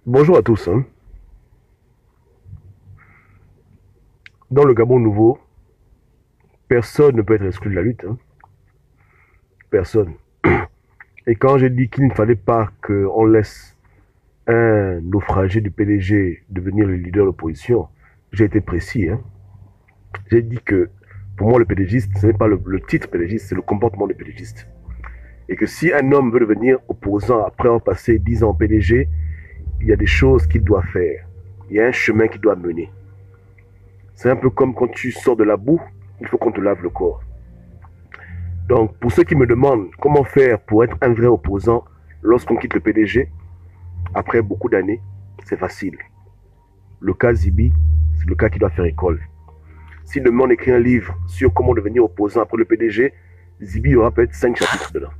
Bonjour à tous, hein. Dans le Gabon nouveau, personne ne peut être exclu de la lutte, hein. Personne. Et quand j'ai dit qu'il ne fallait pas qu'on laisse un naufragé du PDG devenir le leader de l'opposition, j'ai été précis, hein. J'ai dit que pour moi, le PDGiste, ce n'est pas le titre PDGiste, c'est le comportement du PDGiste. Et que si un homme veut devenir opposant après avoir passé 10 ans PDG, il y a des choses qu'il doit faire. Il y a un chemin qu'il doit mener. C'est un peu comme quand tu sors de la boue, il faut qu'on te lave le corps. Donc, pour ceux qui me demandent comment faire pour être un vrai opposant lorsqu'on quitte le PDG, après beaucoup d'années, c'est facile. Le cas Zibi, c'est le cas qui doit faire école. Si demain on écrit un livre sur comment devenir opposant après le PDG, Zibi aura peut-être 5 chapitres dedans.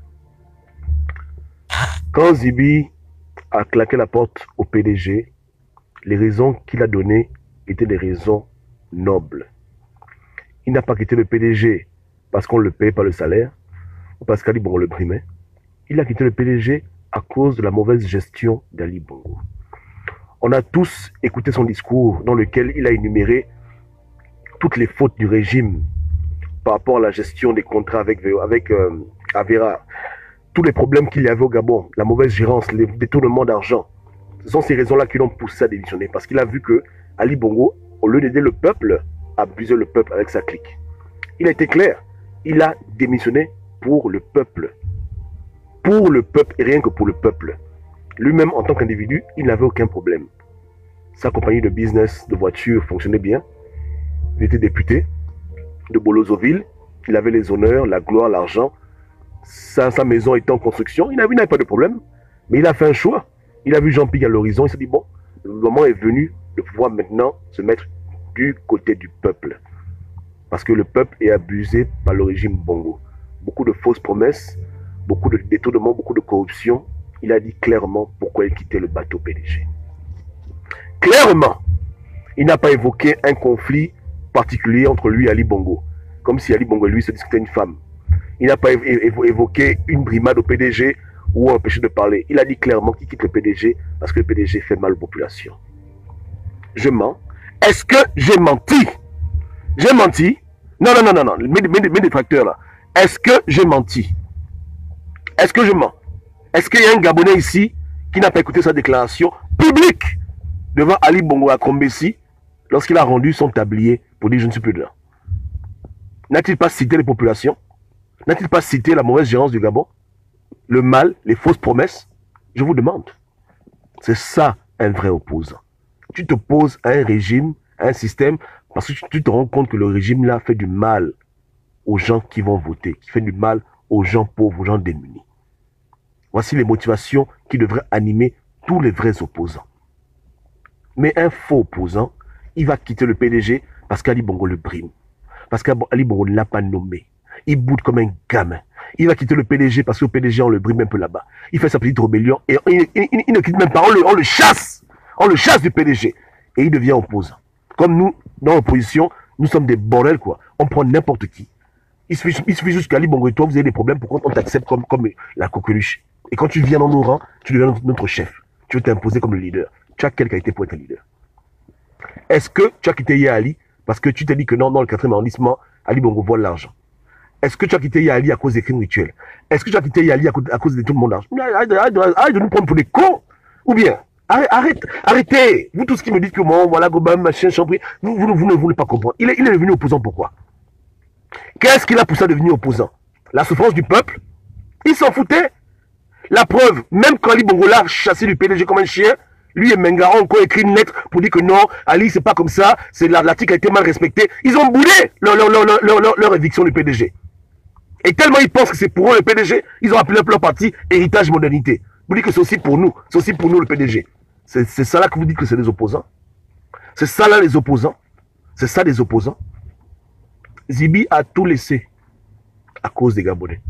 Quand Zibi a claqué la porte au PDG, les raisons qu'il a données étaient des raisons nobles. Il n'a pas quitté le PDG parce qu'on le paye par le salaire ou parce qu'Ali Bongo le primait. Il a quitté le PDG à cause de la mauvaise gestion d'Ali Bongo. On a tous écouté son discours dans lequel il a énuméré toutes les fautes du régime par rapport à la gestion des contrats avec Avera, tous les problèmes qu'il y avait au Gabon, la mauvaise gérance, les détournements d'argent. Ce sont ces raisons-là qui l'ont poussé à démissionner parce qu'il a vu que Ali Bongo, au lieu d'aider le peuple, abusait le peuple avec sa clique. Il a été clair, il a démissionné pour le peuple. Pour le peuple et rien que pour le peuple. Lui-même, en tant qu'individu, il n'avait aucun problème. Sa compagnie de business, de voitures fonctionnait bien. Il était député de Bolozoville. Il avait les honneurs, la gloire, l'argent. Sa maison était en construction. Il n'avait pas de problème. Mais il a fait un choix. Il a vu Jean-Pierre à l'horizon. Il s'est dit, bon, le moment est venu de pouvoir maintenant se mettre du côté du peuple. Parce que le peuple est abusé par le régime Bongo. Beaucoup de fausses promesses, beaucoup de détournements, beaucoup de corruption. Il a dit clairement pourquoi il quittait le bateau PDG. Clairement, il n'a pas évoqué un conflit particulier entre lui et Ali Bongo, comme si Ali Bongo et lui se discutaient une femme. Il n'a pas évoqué une brimade au PDG ou empêché de parler. Il a dit clairement qu'il quitte le PDG parce que le PDG fait mal aux populations. Je mens. Est-ce que j'ai menti? J'ai menti? Non, non, non, non, non. Mes détracteurs là. Est-ce que j'ai menti? Est-ce que je mens? Est-ce qu'il y a un Gabonais ici qui n'a pas écouté sa déclaration publique devant Ali Bongo à Kombessi lorsqu'il a rendu son tablier pour dire je ne suis plus là? N'a-t-il pas cité les populations? N'a-t-il pas cité la mauvaise gérance du Gabon? Le mal, les fausses promesses? Je vous demande. C'est ça un vrai opposant. Tu t'opposes à un régime, à un système, parce que tu te rends compte que le régime là fait du mal aux gens qui vont voter, qui fait du mal aux gens pauvres, aux gens démunis. Voici les motivations qui devraient animer tous les vrais opposants. Mais un faux opposant, il va quitter le PDG parce qu'Ali Bongo le brime. Parce qu'Ali Bongo ne l'a pas nommé. Il boude comme un gamin. Il va quitter le PDG parce que le PDG, on le brime un peu là-bas. Il fait sa petite rébellion et il ne quitte même pas. On le chasse. On le chasse du PDG. Et il devient opposant. Comme nous, dans l'opposition, nous sommes des bordels, quoi. On prend n'importe qui. Il suffit juste qu'Ali Bongo et toi, vous avez des problèmes pour qu'on t'accepte comme la coqueluche. Et quand tu viens dans nos rangs, tu deviens notre chef. Tu veux t'imposer comme le leader. Tu as quelle qualité pour être un leader? Est-ce que tu as quitté Yali parce que tu t'es dit que non, dans le 4e arrondissement, Ali Bongo vole l'argent? Est-ce que tu as quitté Yali à cause des crimes rituels? Est-ce que tu as quitté Yali à cause de tout le monde d'argent? Arrête de nous prendre pour des cons. Ou bien, arrêtez. Vous tous qui me dites que bon, voilà, Gobam, machin, Chambry, vous ne voulez pas comprendre. Il est devenu opposant pourquoi? Qu'est-ce qu'il a poussé à devenir opposant? La souffrance du peuple? Il s'en foutait. La preuve, même quand Ali Bongo l'a chassé du PDG comme un chien, lui et Menga ont encore écrit une lettre pour dire que non, Ali, c'est pas comme ça, l'article a été mal respecté. Ils ont boudé leur éviction du PDG. Et tellement ils pensent que c'est pour eux le PDG, ils ont appelé leur parti Héritage Modernité. Vous dites que c'est aussi pour nous le PDG. C'est ça là que vous dites que c'est des opposants. C'est ça là les opposants. C'est ça les opposants. Zibi a tout laissé à cause des Gabonais.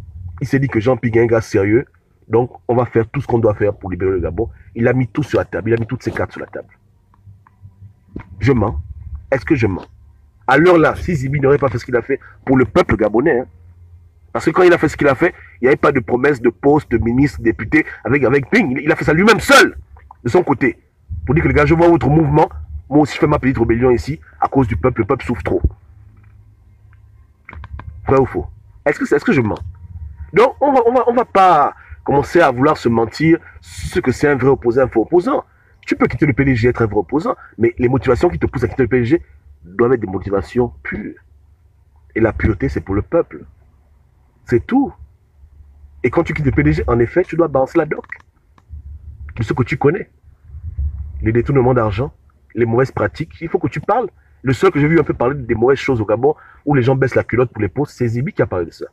Il s'est dit que Jean-Pierre est un gars sérieux, donc on va faire tout ce qu'on doit faire pour libérer le Gabon. Il a mis tout sur la table, il a mis toutes ses cartes sur la table. Je mens? Est-ce que je mens? À l'heure là, si Zibi n'aurait pas fait ce qu'il a fait pour le peuple gabonais, hein, parce que quand il a fait ce qu'il a fait, il n'y avait pas de promesse de poste, de ministre, de député avec Ping. Il a fait ça lui-même seul, de son côté. Pour dire que les gars, je vois votre mouvement, moi aussi je fais ma petite rébellion ici, à cause du peuple, le peuple souffre trop. Vrai ou faux? Est-ce que je mens? Donc, on va pas commencer à vouloir se mentir ce que c'est un vrai opposant, un faux opposant. Tu peux quitter le PDG, être un vrai opposant, mais les motivations qui te poussent à quitter le PDG doivent être des motivations pures. Et la pureté, c'est pour le peuple. C'est tout. Et quand tu quittes le PDG, en effet, tu dois balancer la doc. De ce que tu connais. Les détournements d'argent, les mauvaises pratiques, il faut que tu parles. Le seul que j'ai vu un peu parler des mauvaises choses au Gabon, où les gens baissent la culotte pour les postes, c'est Zibi qui a parlé de ça.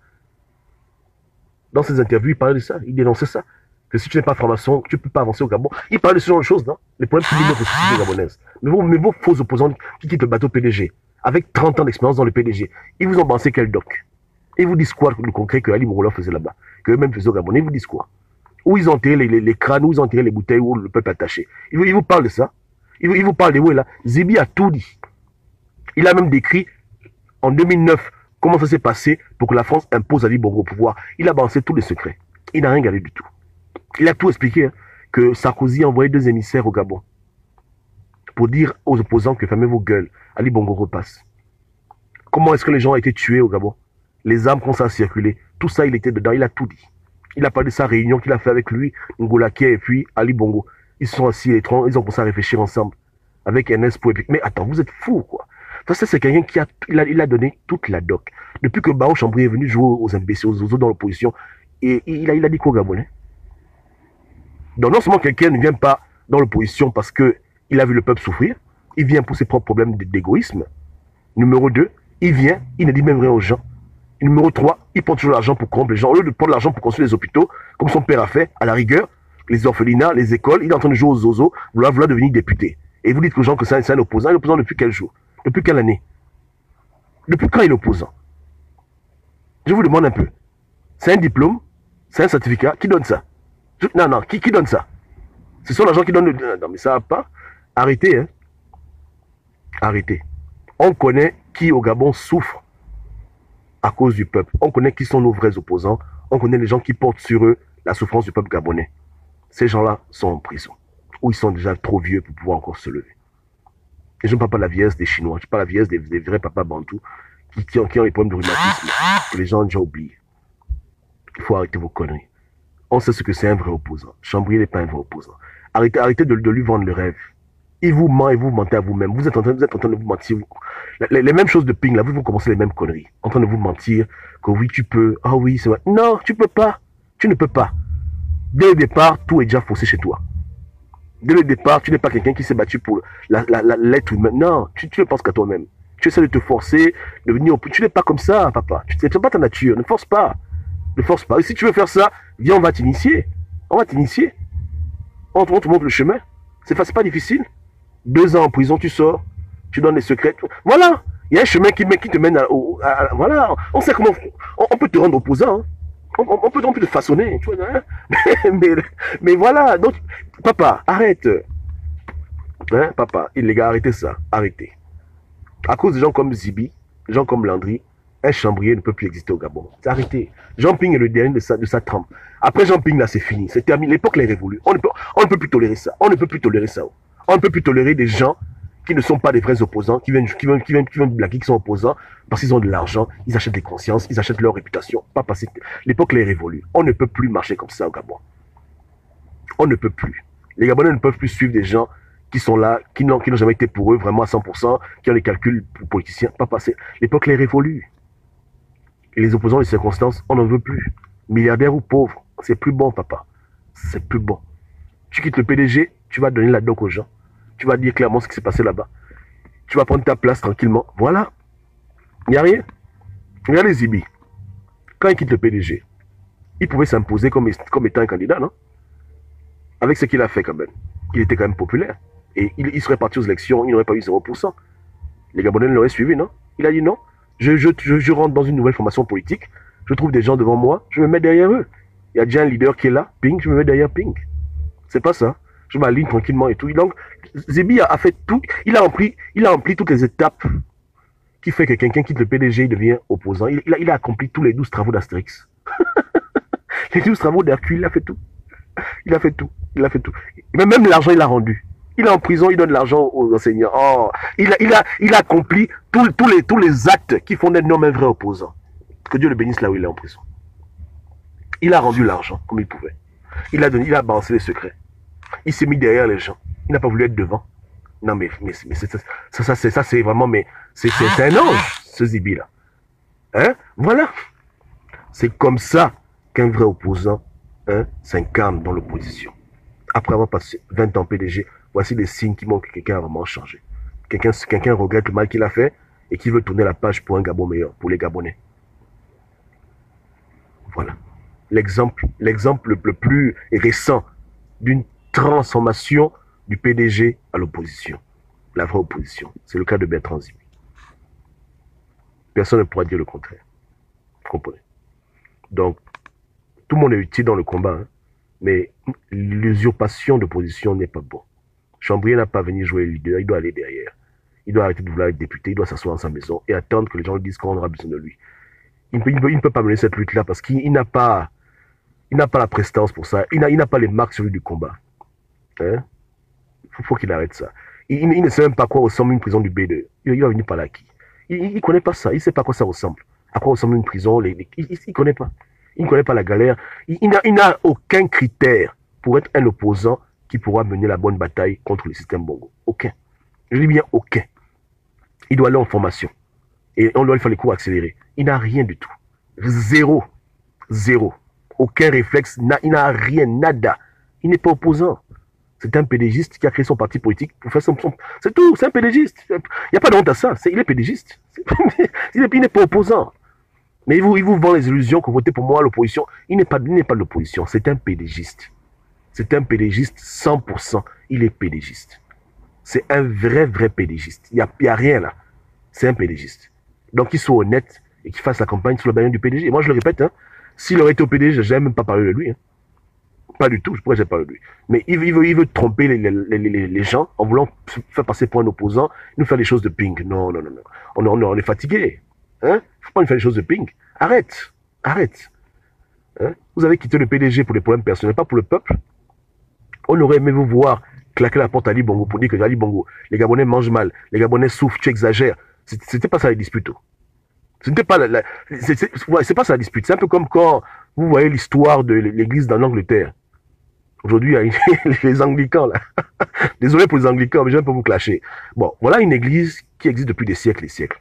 Dans ses interviews, il parlait de ça, il dénonçait ça. Que si tu n'es pas franc-maçon, tu ne peux pas avancer au Gabon. Il parlait de ce genre de choses, non? Les problèmes qui notre société gabonaise. Mais vos faux opposants qui quittent le bateau PDG, avec 30 ans d'expérience dans le PDG, ils vous ont balancé quel doc? Ils vous disent quoi le concret que Ali Mouroula faisait là-bas, que eux-mêmes faisaient au Gabon? Ils vous disent quoi? Où ils ont enterré les crânes, où ils ont enterré les bouteilles, où le peuple est attaché. Ils vous parlent de ça. Ils vous parlent de où est là. Zibi a tout dit. Il a même décrit en 2009 comment ça s'est passé pour que la France impose Ali Bongo au pouvoir. Il a balancé tous les secrets. Il n'a rien gardé du tout. Il a tout expliqué, hein, que Sarkozy a envoyé 2 émissaires au Gabon pour dire aux opposants que fermez vos gueules, Ali Bongo repasse. Comment est-ce que les gens ont été tués au Gabon? Les armes, quand ça a circulé, tout ça, il était dedans, il a tout dit. Il a parlé de sa réunion qu'il a fait avec lui, Ngolaké et puis Ali Bongo. Ils se sont assis, ils ont commencé à réfléchir ensemble avec NS pour... Mais attends, vous êtes fous, quoi. Ça, c'est quelqu'un qui a donné toute la doc. Depuis que Bao Chambry est venu jouer aux imbéciles, aux autres dans l'opposition, et il a dit quoi au Gabonais? Donc non seulement quelqu'un ne vient pas dans l'opposition parce qu'il a vu le peuple souffrir, il vient pour ses propres problèmes d'égoïsme. Numéro 2, il vient, il ne dit même rien aux gens. Et numéro 3, il prend toujours l'argent pour corrompre les gens. Au lieu de prendre l'argent pour construire les hôpitaux, comme son père a fait, à la rigueur, les orphelinats, les écoles, il est en train de jouer aux zozo, vouloir devenir député. Et vous dites aux gens que c'est un opposant. Il est opposant depuis quel jour? Depuis quelle année? Depuis quand il est opposant? Je vous demande un peu. C'est un diplôme? C'est un certificat? Qui donne ça? Non, qui donne ça? Ce sont les gens qui donnent le... Non, mais ça va pas. Arrêtez, hein. Arrêtez. On connaît qui au Gabon souffre à cause du peuple. On connaît qui sont nos vrais opposants. On connaît les gens qui portent sur eux la souffrance du peuple gabonais. Ces gens-là sont en prison. Ou ils sont déjà trop vieux pour pouvoir encore se lever. Et je ne parle pas de la vieillesse des Chinois. Je parle de la vieillesse des vrais papas bantous qui ont les problèmes de rhumatisme. Que les gens ont déjà oublié. Il faut arrêter vos conneries. On sait ce que c'est un vrai opposant. Chambry n'est pas un vrai opposant. Arrêtez de lui vendre le rêve. Il vous ment et vous mentez à vous-même. Vous êtes en train de vous mentir. Les mêmes choses de Ping, là, vous commencez les mêmes conneries. En train de vous mentir que oui, tu peux. Ah oui, c'est vrai. Non, tu peux pas. Tu ne peux pas. Dès le départ, tout est déjà faussé chez toi. Dès le départ, tu n'es pas quelqu'un qui s'est battu pour l'être humain. Non, tu ne penses qu'à toi-même. Tu essaies de te forcer, de venir au... Tu n'es pas comme ça, papa. C'est pas ta nature. Ne force pas. Ne force pas. Et si tu veux faire ça, viens, on va t'initier. On va t'initier. On te montre le chemin. C'est pas difficile. 2 ans en prison, tu sors. Tu donnes les secrets. Voilà. Il y a un chemin qui te mène voilà. On sait comment... On peut te rendre opposant. Hein. On peut te façonner. Tu vois, hein. mais voilà. Donc, papa, arrête. Hein, papa, les gars, arrêtez ça. Arrêtez. À cause de gens comme Zibi, des gens comme Landry, un chambrier ne peut plus exister au Gabon. C'est arrêté. Jean Ping est le dernier de sa trempe. Après Jean Ping, là, c'est fini. C'est terminé. L'époque est révolue. On ne peut plus tolérer ça. On ne peut plus tolérer ça. On ne peut plus tolérer des gens qui ne sont pas des vrais opposants, qui viennent blaguer, qui sont opposants, parce qu'ils ont de l'argent, ils achètent des consciences, ils achètent leur réputation. Pas passer. L'époque est révolue. On ne peut plus marcher comme ça au Gabon. On ne peut plus. Les Gabonais ne peuvent plus suivre des gens qui sont là, qui n'ont jamais été pour eux vraiment à 100%, qui ont les calculs politiciens. Pas passer. L'époque est révolue. Et les opposants, les circonstances, on n'en veut plus. Milliardaire ou pauvre, c'est plus bon, papa. C'est plus bon. Tu quittes le PDG, tu vas donner la doc aux gens. Tu vas dire clairement ce qui s'est passé là-bas. Tu vas prendre ta place tranquillement. Voilà. Il n'y a rien. Regardez Zibi. Quand il quitte le PDG, il pouvait s'imposer comme étant un candidat, non? Avec ce qu'il a fait quand même. Il était quand même populaire. Et il serait parti aux élections, il n'aurait pas eu 0%. Les Gabonais l'auraient suivi, non? Il a dit non. Je rentre dans une nouvelle formation politique. Je trouve des gens devant moi. Je me mets derrière eux. Il y a déjà un leader qui est là. Ping, je me mets derrière Ping. C'est pas ça. Je m'aligne tranquillement et tout. Donc, Zibi a fait tout. Il a rempli toutes les étapes qui fait que quelqu'un quitte le PDG, il devient opposant. Il a accompli tous les 12 travaux d'Astérix. Les 12 travaux d'Hercule, il a fait tout. Il a fait tout. Il a fait tout. Même l'argent, il a rendu. Il est en prison, il donne l'argent aux enseignants. Oh, il a accompli tous les actes qui font d'un homme un vrai opposant. Que Dieu le bénisse là où il est en prison. Il a rendu l'argent comme il pouvait. Il a balancé les secrets. Il s'est mis derrière les gens. Il n'a pas voulu être devant. Non, mais ça c'est vraiment, mais c'est un ange, ce Zibi-là. Hein? Voilà. C'est comme ça qu'un vrai opposant s'incarne dans l'opposition. Après avoir passé 20 ans PDG, voici les signes qui montrent que quelqu'un a vraiment changé. Quelqu'un regrette le mal qu'il a fait et qui veut tourner la page pour un Gabon meilleur, pour les Gabonais. Voilà. L'exemple le plus récent d'une transformation du PDG à l'opposition. La vraie opposition. C'est le cas de Bertrand Zibi. Personne ne pourra dire le contraire. Vous comprenez? Donc, tout le monde est utile dans le combat, hein, mais l'usurpation de position n'est pas bon. Chambrier n'a pas venu jouer le leader, il doit aller derrière. Il doit arrêter de vouloir être député, il doit s'asseoir dans sa maison et attendre que les gens lui disent qu'on aura besoin de lui. Il ne peut pas mener cette lutte-là parce qu'il n'a pas la prestance pour ça. Il n'a pas les marques sur lui du combat. Hein? Faut qu'il arrête ça. Il ne sait même pas à quoi ressemble une prison du B2. Il va venir par là qui. Il ne connaît pas ça. Il ne sait pas à quoi ça ressemble. À quoi ressemble une prison. Il ne connaît pas. Il ne connaît pas la galère. Il n'a aucun critère pour être un opposant qui pourra mener la bonne bataille contre le système Bongo. Aucun. Je dis bien aucun. Il doit aller en formation. Et on doit lui faire les cours accélérés. Il n'a rien du tout. Zéro. Aucun réflexe. Il n'a rien. Nada. Il n'est pas opposant. C'est un pédégiste qui a créé son parti politique pour faire son... C'est tout, c'est un pédégiste. Il n'y a pas de honte à ça. Il est pédégiste. Il n'est pas opposant. Mais il vous vend les illusions que votez pour moi à l'opposition. Il n'est pas de l'opposition. C'est un pédégiste. C'est un pédégiste 100%. Il est pédégiste. C'est un vrai pédégiste. Il n'y a rien là. C'est un pédégiste. Donc qu'il soit honnête et qu'il fasse la campagne sous la bannière du PDG. Et moi je le répète, hein, s'il aurait été au PDG, je n'ai même pas parlé de lui. Hein. Pas du tout, je pourrais pas de lui. Mais il veut tromper les gens en voulant se faire passer pour un opposant, nous faire des choses de ping. Non. On est fatigué. Hein? Faut pas nous faire des choses de ping. Arrête. Hein? Vous avez quitté le PDG pour des problèmes personnels, pas pour le peuple. On aurait aimé vous voir claquer la porte à Ali Bongo pour dire que Ali Bongo, les Gabonais mangent mal, les Gabonais souffrent, tu exagères. C'était pas ça les disputes. Ce n'était pas c'est pas ça la dispute. C'est un peu comme quand vous voyez l'histoire de l'église dans l'Angleterre. Aujourd'hui, il y a les anglicans là. Désolé pour les anglicans, mais je vais un peu vous clasher. Bon, voilà une église qui existe depuis des siècles et siècles.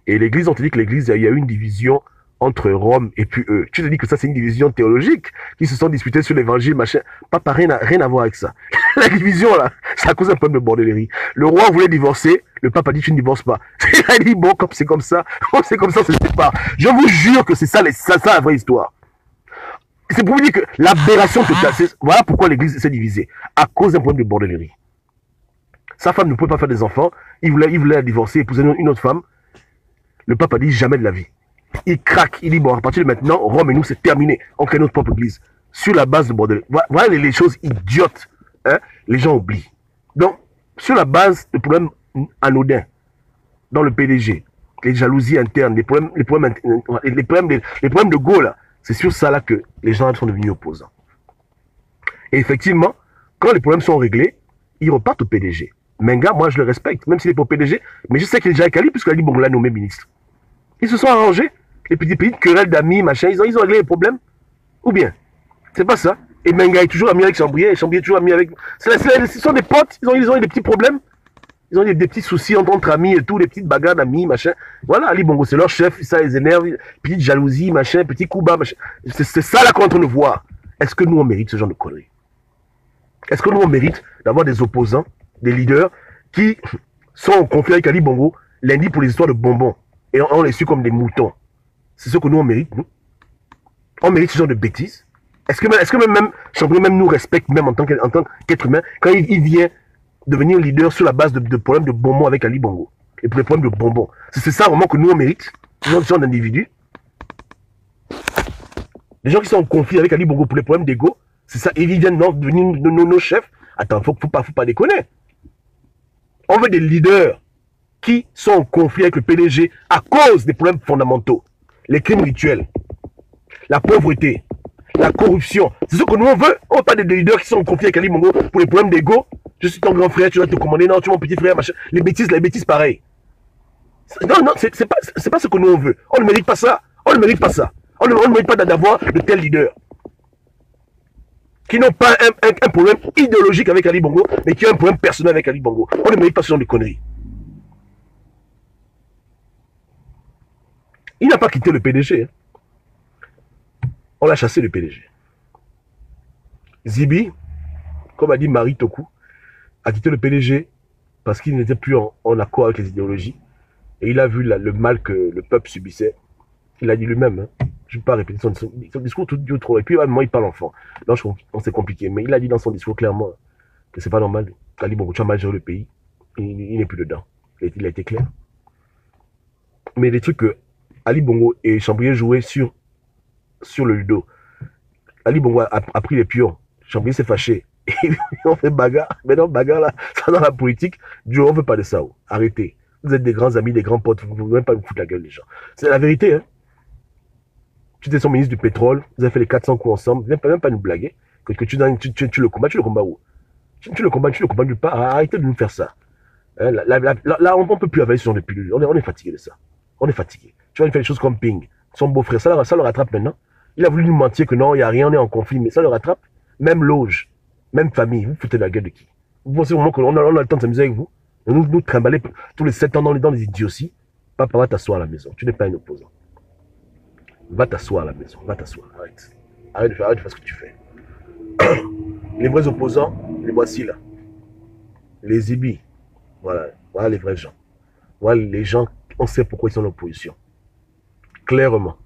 Et l'église, on te dit que l'église, il y a eu une division entre Rome et puis eux. Tu te dis que ça, c'est une division théologique, qui se sont disputés sur l'évangile, machin. Papa, rien à voir avec ça. La division, là, ça cause un peu de bordellerie. Le roi voulait divorcer, le pape a dit, tu ne divorces pas. Il a dit, bon, comme c'est comme ça, on se sépare. Je vous jure que c'est ça la vraie histoire. C'est pour vous dire que l'aberration totale, voilà pourquoi l'église s'est divisée. À cause d'un problème de bordellerie. Sa femme ne pouvait pas faire des enfants, il voulait la divorcer, épouser une autre femme. Le pape a dit, jamais de la vie. Il craque, il dit, bon, à partir de maintenant, Rome et nous, c'est terminé. On crée notre propre église. Sur la base de bordellerie. Voilà les choses idiotes. Hein, les gens oublient. Donc, sur la base de problèmes anodins, dans le PDG, les jalousies internes, les problèmes de go, là, c'est sur ça là que les gens sont devenus opposants. Et effectivement, quand les problèmes sont réglés, ils repartent au PDG. Menga, moi je le respecte, même s'il est pas au PDG, mais je sais qu'il est déjà avec Ali, puisque Ali Bongo l'a nommé ministre. Ils se sont arrangés, les petites querelles d'amis, machin, ils ont réglé les problèmes. Ou bien, c'est pas ça. Et Menga est toujours ami avec Chambrier, et Chambrier est toujours ami avec... Ce sont des potes, ils ont eu des petits problèmes. Ils ont eu des petits soucis entre amis et tout, des petites bagarres d'amis, machin. Voilà, Ali Bongo, c'est leur chef, ça les énerve, petite jalousie, machin, petit coup bas, machin. C'est ça là qu'on est en train de voir. Est-ce que nous, on mérite ce genre de conneries? Est-ce que nous, on mérite d'avoir des opposants, des leaders, qui sont en conflit avec Ali Bongo, lundi pour les histoires de bonbons, et on les suit comme des moutons? C'est ce que nous, on mérite, nous? On mérite ce genre de bêtises? Est-ce que même Chambrier même nous respecte, même en tant qu'être humain, quand il vient devenir leader sur la base de problèmes de bonbons avec Ali Bongo, et pour les problèmes de bonbons? C'est ça vraiment que nous, on mérite, ce genre d'individus? Les gens qui sont en conflit avec Ali Bongo pour les problèmes d'ego, c'est ça, ils viennent devenir nos chefs. Attends, faut pas déconner. On veut des leaders qui sont en conflit avec le PDG à cause des problèmes fondamentaux. Les crimes rituels, la pauvreté, la corruption. C'est ce que nous on veut. On veut pas des leaders qui sont en conflit avec Ali Bongo pour les problèmes d'ego. Je suis ton grand frère, tu dois te commander. Non, tu es mon petit frère, machin. Les bêtises pareilles. Non, c'est pas ce que nous on veut. On ne mérite pas ça. On ne mérite pas ça. On ne mérite pas d'avoir de tels leaders qui n'ont pas un problème idéologique avec Ali Bongo, mais qui ont un problème personnel avec Ali Bongo. On ne mérite pas ce genre de conneries. Il n'a pas quitté le PDG. Hein. On l'a chassé, le PDG. Zibi, comme a dit Marie Toku, a quitté le PDG parce qu'il n'était plus en accord avec les idéologies. Et il a vu le mal que le peuple subissait. Il a dit lui-même, hein, je ne vais pas répéter son discours tout trop. Et puis à un moment, il parle enfant. Là, c'est compliqué. Mais il a dit dans son discours clairement que c'est pas normal. Ali Bongo, tu as mal géré le pays. Il n'est plus dedans. Il a été clair. Mais les trucs que Ali Bongo et Chambrier jouaient sur le ludo. Ali Bongo a pris les pions. Chambrier s'est fâché. Et on fait bagarre. Mais non, bagarre là, ça dans la politique, Dieu, on ne veut pas de ça. Oh. Arrêtez. Vous êtes des grands amis, des grands potes. Vous ne pouvez même pas vous foutre la gueule, les gens. C'est la vérité, hein. Tu étais son ministre du pétrole, vous avez fait les 400 coups ensemble, même pas nous blaguer. Que tu le combats où? Tu le combats nulle part. Arrêtez de nous faire ça. Hein, là, on ne peut plus avaler ce genre de pilule. On est fatigué de ça. On est fatigué. Tu vas faire des choses comme Ping. Son beau-frère, ça le rattrape maintenant. Il a voulu nous mentir que non, il n'y a rien, on est en conflit, mais ça le rattrape. Même loge, même famille, vous foutez la gueule de qui? Vous pensez vraiment qu'on a le temps de s'amuser avec vous? Nous trimballer tous les 7 ans dans les idioties. Papa, va t'asseoir à la maison. Tu n'es pas un opposant. Va t'asseoir à la maison. Va t'asseoir. Arrête. Arrête de faire ce que tu fais. Les vrais opposants, les voici là. Les Zibi. Voilà les vrais gens. Voilà les gens, on sait pourquoi ils sont en opposition. Clairement.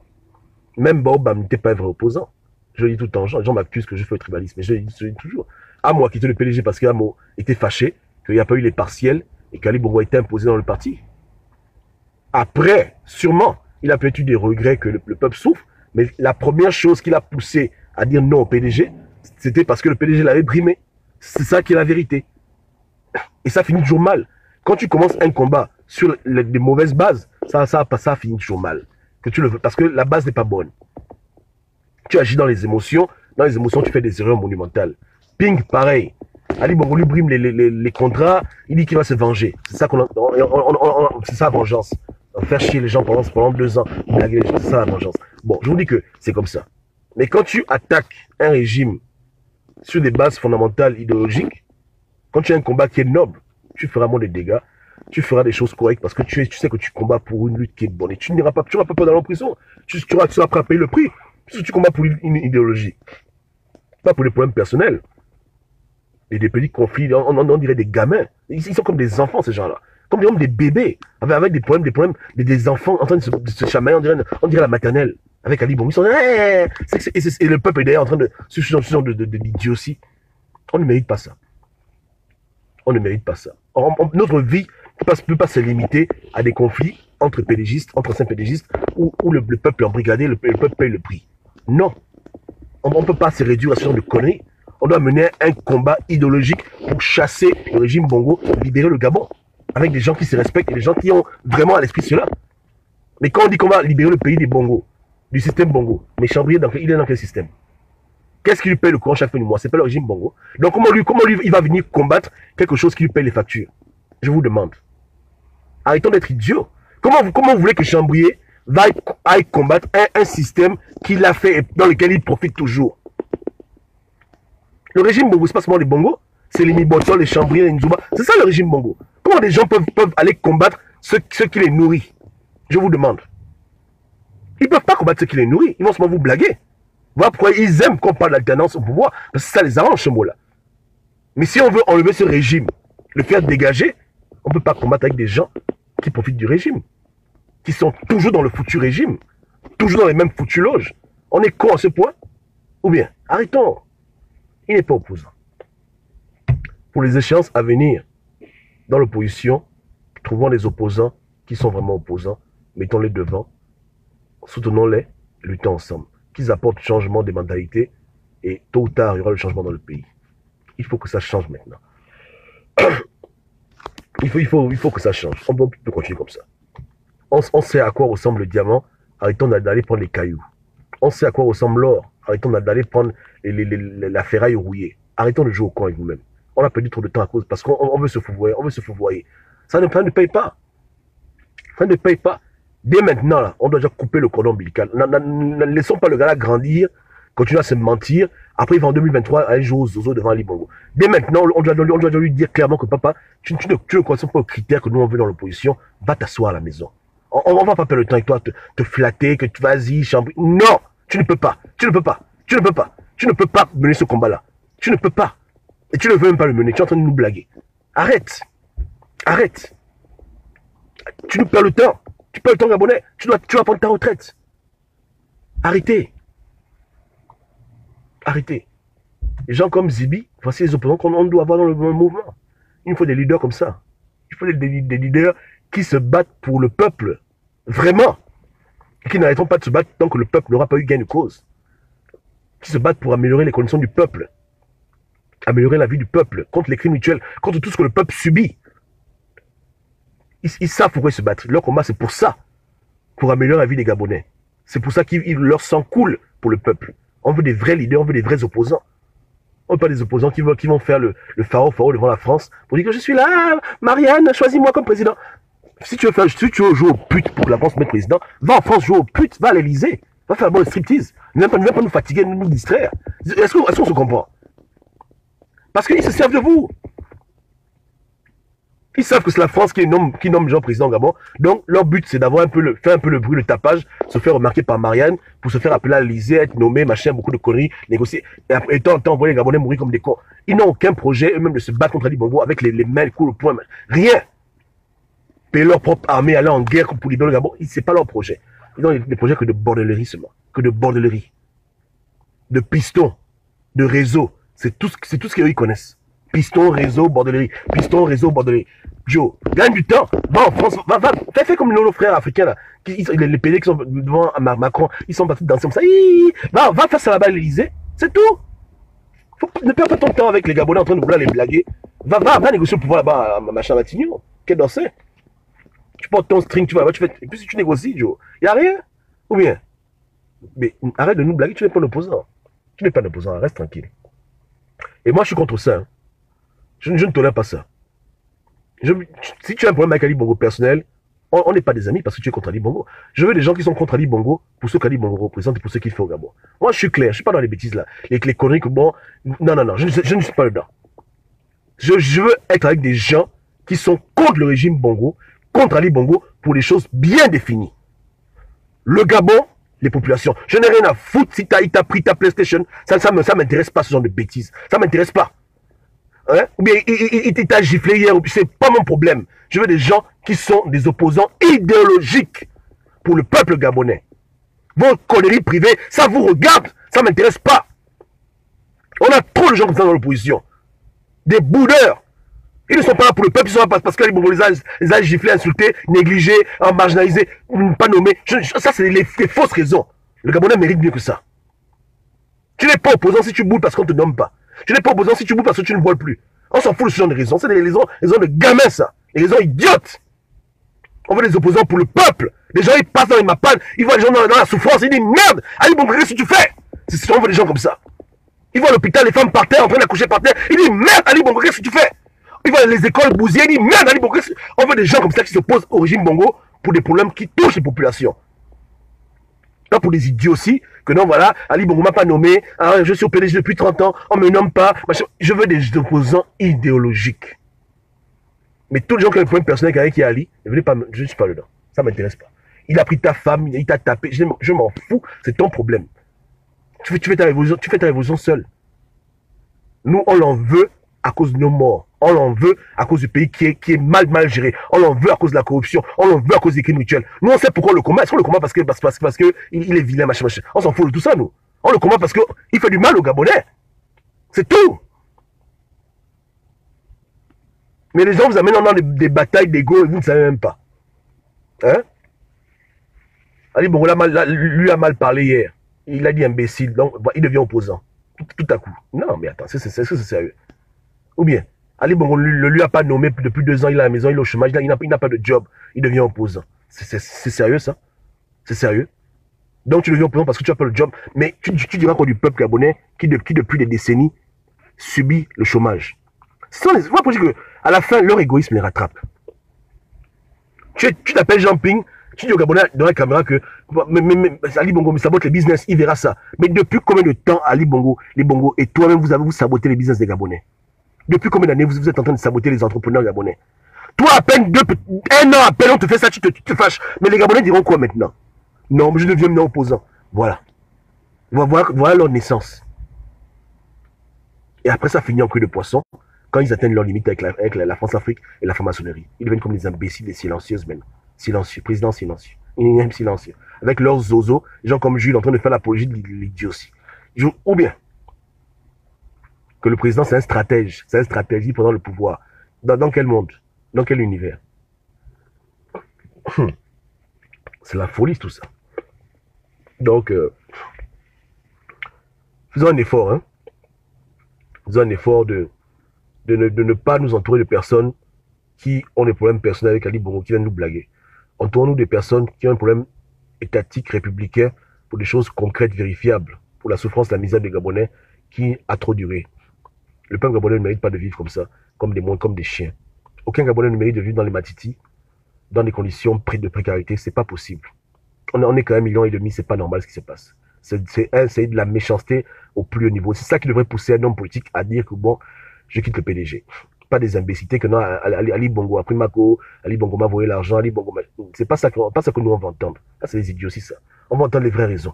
Même Baobab n'était pas un vrai opposant. Je le dis tout le temps. Les gens m'accusent que je fais le tribalisme. Mais je le dis toujours. À moi qui était le PDG parce qu'Amo était fâché, qu'il n'y a pas eu les partiels et qu'Ali Bongo a été imposé dans le parti. Après, sûrement, il a peut-être eu des regrets que le peuple souffre, mais la première chose qu'il a poussé à dire non au PDG, c'était parce que le PDG l'avait brimé. C'est ça qui est la vérité. Et ça finit toujours mal. Quand tu commences un combat sur des mauvaises bases, ça finit toujours mal. Parce que la base n'est pas bonne. Tu agis dans les émotions. Dans les émotions, tu fais des erreurs monumentales. Ping, pareil. Ali Bongo lui brime les contrats, il dit qu'il va se venger. C'est ça c'est ça la vengeance. Faire chier les gens pendant 2 ans, c'est ça la vengeance. Bon, je vous dis que c'est comme ça. Mais quand tu attaques un régime sur des bases fondamentales idéologiques, quand tu as un combat qui est noble, tu feras moins de dégâts, tu feras des choses correctes parce que tu sais que tu combats pour une lutte qui est bonne. Et tu n'auras pas dans la prison. Tu seras prêt à payer le prix. Parce que tu combats pour une idéologie. Pas pour des problèmes personnels. Et des petits conflits, on dirait des gamins. Ils sont comme des enfants, ces gens-là. Comme des bébés, avec des problèmes, des enfants en train de se chamailler, on dirait la maternelle. Avec Ali Bongo, ils sont et le peuple est derrière en train de ce genre d'idiotie. On ne mérite pas ça. On ne mérite pas ça. Notre vie ne peut pas se limiter à des conflits entre pédégistes, entre anciens pédégistes, où le peuple est embrigadé, le peuple paye le prix. Non. On ne peut pas se réduire à ce genre de conneries. On doit mener un combat idéologique pour chasser le régime Bongo, libérer le Gabon. Avec des gens qui se respectent et des gens qui ont vraiment à l'esprit cela. Mais quand on dit qu'on va libérer le pays des Bongo, du système Bongo, mais Chambrier, il est dans quel système? Qu'est-ce qui lui paye le courant chaque fin du mois? C'est pas le régime Bongo. Donc comment lui il va venir combattre quelque chose qui lui paye les factures? Je vous demande. Arrêtons d'être idiots. Comment vous voulez que Chambrier aille combattre un système qu'il a fait et dans lequel il profite toujours? Le régime Bongo, c'est pas seulement les Bongo, c'est les Miboto, les Chambriers, les Nzouba. C'est ça le régime Bongo. Comment des gens peuvent aller combattre ceux qui les nourrissent? Je vous demande. Ils ne peuvent pas combattre ceux qui les nourrissent. Ils vont seulement vous blaguer. Voilà pourquoi ils aiment qu'on parle d'alternance au pouvoir. Parce que ça les arrange ce mot-là. Mais si on veut enlever ce régime, le faire dégager, on ne peut pas combattre avec des gens qui profitent du régime. Qui sont toujours dans le foutu régime. Toujours dans les mêmes foutues loges. On est con à ce point? Ou bien, arrêtons. Il n'est pas opposant. Pour les échéances à venir, dans l'opposition, trouvons les opposants qui sont vraiment opposants, mettons-les devant, soutenons-les, luttons ensemble. Qu'ils apportent changement des mentalités et tôt ou tard, il y aura le changement dans le pays. Il faut que ça change maintenant. Il faut que ça change. On peut continuer comme ça. On sait à quoi ressemble le diamant, arrêtons d'aller prendre les cailloux. On sait à quoi ressemble l'or, arrêtons d'aller prendre la ferraille rouillée. Arrêtons de jouer au con avec vous-même. On a perdu trop de temps à cause, parce qu'on veut se fourvoyer, on veut se fourvoyer. Ça ne paye pas. Ça ne paye pas. Dès maintenant, là, on doit déjà couper le cordon ombilical. Ne laissons pas le gars là grandir, continuer à se mentir. Après, il va en 2023 un jour au Zozo devant Ali Bongo. Dès maintenant, on doit lui dire clairement que papa, tu ne corresponds pas aux critères que nous on veut dans l'opposition. Va t'asseoir à la maison. On ne va pas perdre le temps avec toi, te flatter, que tu vas-y, chambrer. Non, tu ne peux pas. Tu ne peux pas. Tu ne peux pas. Tu ne peux pas mener ce combat-là. Tu ne peux pas. Et tu ne veux même pas le mener. Tu es en train de nous blaguer. Arrête. Arrête. Tu nous perds le temps. Tu perds le temps, Gabonais. Tu vas prendre ta retraite. Arrêtez. Arrêtez. Les gens comme Zibi, voici les opposants qu'on doit avoir dans le mouvement. Il faut des leaders comme ça. Il faut des leaders qui se battent pour le peuple. Vraiment. Et qui n'arrêteront pas de se battre tant que le peuple n'aura pas eu gain de cause. Qui se battent pour améliorer les conditions du peuple. Améliorer la vie du peuple. Contre les crimes mutuels. Contre tout ce que le peuple subit. Ils savent pourquoi ils se battent. Leur combat, c'est pour ça. Pour améliorer la vie des Gabonais. C'est pour ça qu'ils leur sang coule pour le peuple. On veut des vrais leaders, on veut des vrais opposants. On veut pas des opposants qui vont faire le pharo devant la France pour dire que je suis là, Marianne, choisis-moi comme président. Si tu veux jouer au pute pour que la France mette président, va en France jouer au pute, va à l'Elysée, va faire un bon striptease. Ne viens pas nous fatiguer, nous distraire. Est-ce qu'on se comprend? Parce qu'ils se servent de vous. Ils savent que c'est la France qui nomme Jean président au Gabon. Donc, leur but, c'est d'avoir faire un peu le bruit, le tapage, se faire remarquer par Marianne, pour se faire appeler à l'Élysée, être nommé, machin, beaucoup de conneries, négocier. Et tant envoyer les Gabonais mourir comme des cons. Ils n'ont aucun projet, eux-mêmes, de se battre contre Ali Bongo avec les mains, le coups, le poing. Rien. Payer leur propre armée, aller en guerre pour libérer le Gabon, c'est pas leur projet. Ils ont des projets que de bordellerie seulement. Que de bordellerie. De pistons. De réseaux. C'est tout ce qu'ils connaissent. Piston, réseau, bordellerie. Piston, réseau, bordellerie. Joe, gagne du temps. Va en France. Fais comme nos frères africains là. Les PD qui sont devant Macron, ils sont partis danser comme ça. Va faire ça là-bas à l'Élysée. C'est tout. Ne perds pas ton temps avec les Gabonais en train de vouloir les blaguer. Va négocier le pouvoir là-bas à machin Matignon. Quel danseur. Tu portes ton string, tu vas là-bas, tu fais. Et puis si tu négocies, Joe, il n'y a rien. Ou bien. Mais arrête de nous blaguer, tu n'es pas un opposant. Tu n'es pas un opposant, reste tranquille. Et moi, je suis contre ça. Hein. Je ne tolère pas ça. Si tu as un problème avec Ali Bongo personnel, on n'est pas des amis parce que tu es contre Ali Bongo. Je veux des gens qui sont contre Ali Bongo pour ce qu'Ali Bongo représente et pour ce qu'il fait au Gabon. Moi, je suis clair, je ne suis pas dans les bêtises là. Les conneries que bon. Non, je ne suis pas dedans. Je veux être avec des gens qui sont contre le régime Bongo, contre Ali Bongo, pour des choses bien définies. Le Gabon, les populations. Je n'ai rien à foutre si il t'a pris ta PlayStation. Ça m'intéresse pas, ce genre de bêtises. Ça m'intéresse pas. Hein? Ou bien il t'a giflé hier, c'est pas mon problème. Je veux des gens qui sont des opposants idéologiques pour le peuple gabonais. Vos conneries privées, ça vous regarde, ça m'intéresse pas. On a trop de gens comme ça dans l'opposition. Des boudeurs. Ils ne sont pas là pour le peuple, ils sont là parce que les a giflés, insultés, négligés, marginalisés, pas nommés. Ça, c'est les fausses raisons. Le Gabonais mérite mieux que ça. Tu n'es pas opposant si tu boudes parce qu'on ne te nomme pas. Tu n'es pas opposant si tu boudes parce que tu ne voles plus. On s'en fout de ce genre de raisons. C'est des raisons de gamins, ça. Des raisons idiotes. On veut des opposants pour le peuple. Les gens, ils passent dans les mappales, ils voient les gens dans la souffrance, ils disent merde, allez, bon, qu'est-ce que tu fais? On veut des gens comme ça. Ils voient l'hôpital, les femmes par terre, en train d'accoucher par terre, ils disent merde, Ali Bongo, qu'est-ce que tu fais? Ils voient les écoles bousillées, ils disent merde, Ali Bongo, on veut des gens comme ça qui s'opposent au régime Bongo pour des problèmes qui touchent les populations. Pas pour des idiots aussi, que non, voilà, Ali Bongo m'a pas nommé, hein, je suis au PDG depuis 30 ans, on me nomme pas, machin. Je veux des opposants idéologiques. Mais tous les gens qui ont un problème personnel avec qui est Ali, je ne suis pas dedans. Ça ne m'intéresse pas. Il a pris ta femme, il t'a tapé, je m'en fous, c'est ton problème. Tu fais ta révolution seul. Nous, on l'en veut à cause de nos morts. On l'en veut à cause du pays qui est mal géré. On l'en veut à cause de la corruption. On l'en veut à cause des crimes mutuels. Nous, on sait pourquoi on le combat. Est-ce qu'on le combat parce que il est vilain, machin. On s'en fout de tout ça, nous. On le combat parce qu'il fait du mal aux Gabonais. C'est tout. Mais les gens vous amènent dans des batailles d'ego et vous ne savez même pas. Hein? Ali Bongo lui a mal parlé hier. Il a dit imbécile, donc il devient opposant. Tout à coup. Non, mais attends, c'est sérieux. Ou bien, Ali Bongo ne lui a pas nommé depuis 2 ans, il est à la maison, il est au chômage, il n'a pas de job, il devient opposant. C'est sérieux ça? C'est sérieux? Donc tu deviens opposant parce que tu n'as pas le job. Mais tu diras quoi du peuple gabonais qui depuis des décennies subit le chômage? Voilà pour dire que à la fin, leur égoïsme les rattrape. Tu t'appelles Jean Ping, tu dis au Gabonais dans la caméra que Ali Bongo me sabote les business, il verra ça. Mais depuis combien de temps Ali Bongo, les Bongo et toi-même vous sabotez les business des Gabonais? Depuis combien d'années vous êtes en train de saboter les entrepreneurs gabonais? Toi, à peine un an à peine, on te fait ça, tu te fâches. Mais les Gabonais diront quoi maintenant? Non, mais je deviens maintenant opposant. Voilà. Voilà leur naissance. Et après, ça finit en queue de poisson quand ils atteignent leur limite avec la France-Afrique et la franc-maçonnerie. Ils deviennent comme des imbéciles et silencieuses maintenant. Silencieux, président silencieux. Silencieux. Avec leurs zozos, gens comme Jules en train de faire l'apologie de l'idiotie. Ou bien, que le président, c'est un stratège. C'est un stratégie pendant le pouvoir. Dans quel monde? Dans quel univers? C'est la folie, tout ça. Donc, faisons un effort, hein. Faisons un effort de ne pas nous entourer de personnes qui ont des problèmes personnels avec Ali Bongo, qui viennent nous blaguer. Entourons-nous des personnes qui ont un problème étatique, républicain, pour des choses concrètes, vérifiables, pour la souffrance, la misère des Gabonais qui a trop duré. Le peuple gabonais ne mérite pas de vivre comme ça, comme des monstres, comme des chiens. Aucun Gabonais ne mérite de vivre dans les Matiti, dans des conditions de précarité. C'est pas possible. On est quand même 1,5 million, c'est pas normal ce qui se passe. C'est de la méchanceté au plus haut niveau. C'est ça qui devrait pousser un homme politique à dire que bon, je quitte le PDG. Pas des imbécilités que non, Ali Bongo a pris Mako, Ali Bongo m'a volé l'argent, Ali Bongo m'a... C'est pas ça que nous on va entendre. Ça, c'est des idioties, ça. On va entendre les vraies raisons.